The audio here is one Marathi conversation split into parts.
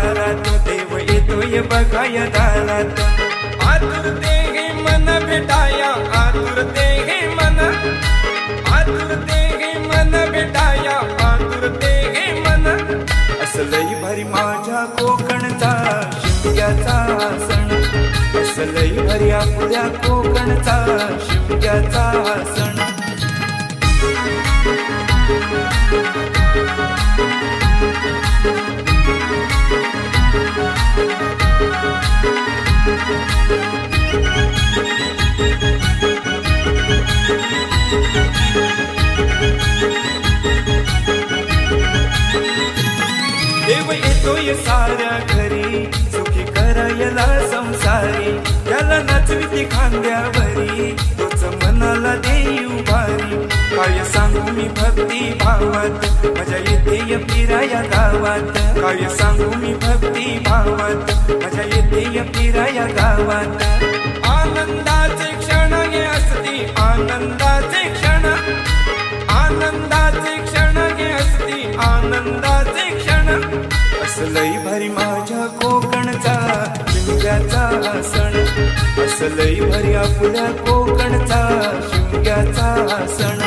पारात देव येतोय बघाय दारात। आतुरते हे मन भेटाया, आतुरते हे मन, आतुरते हे मन भेटाया, आतुरते हे मन। असलई भारी माझ्या कोकणचा शिमग्याचा सण, असलई भारी आपल्या कोकणचा शिमग्याचा सण। देव येतोय साऱ्या घरी, सुखी करायला संसारी, त्याला नाचविती खांद्यावरी, तोच मनाला देई उभारी। काय सांगू मी भक्ती भावात, मजा येते फिराया गावात। काय सांगू मी भक्ती भावात, मजा येते फिराया गावात। आनंदाचे क्षण हे असती, आनंदाचे क्षण, आनंदाचे क्षण हे असती, आनंदाचे क्षण। असलई भारी माझ्या कोकणचा शिमग्याचा सण, असलई भारी आपल्या कोकणचा शिमग्याचा सण।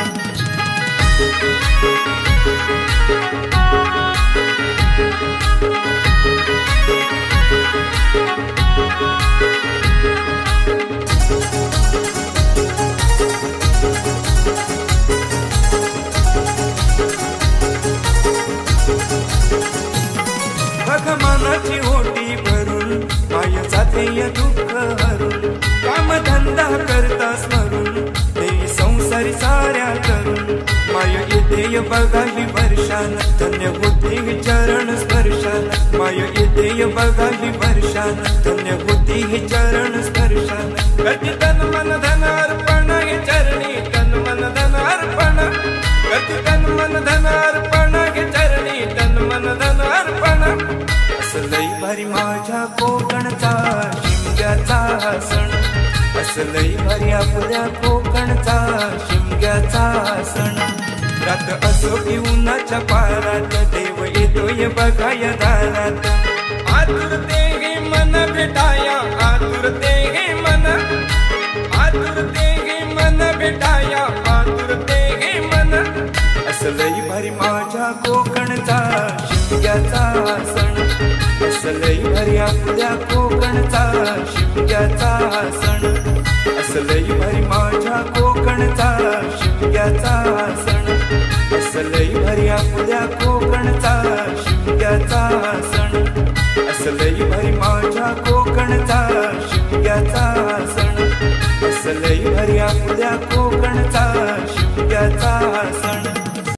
मनाची ओटी भरून माय जाते दुःख हरून, कामधंदा करता स्मरून देई संसारी साऱ्या करून। माय येते बघा ही वर्षान, धन्य होती चरण स्पर्शान। माय येते बघा ही वर्षान, धन्य होती चरण स्पर्शान। करती तन मन धन अर्पण हे चरणी, तन मन धन अर्पण, करती तन मन धन अर्पण हे चरणी, तन मन धन अर्पण। असलई भारी माझ्या कोकणचा शिमग्याचा सण, असलई भारी आपल्या कोकणचा शिमग्याचा सण। रात असो की उन्हाच्या पारात देव येतोय बघाय दारात। आतुरते हे मन भेटाया, आतुरते हे मन, आतुरते हे मन भेटाया, आतुरते हे मन। असलई भारी माझ्या कोकणचा शिमग्याचा सण, असलई भारी आपल्या कोकणचा शिमग्याचा सण। असलई भारी माझ्या कोकणचा शिमग्याचा सण, असलई भारी आपल्या कोकणचा शिमग्याचा सण। असलई भारी माझ्या कोकणचा शिमग्याचा सण, असलई भारी आपल्या कोकणचा शिमग्याचा सण।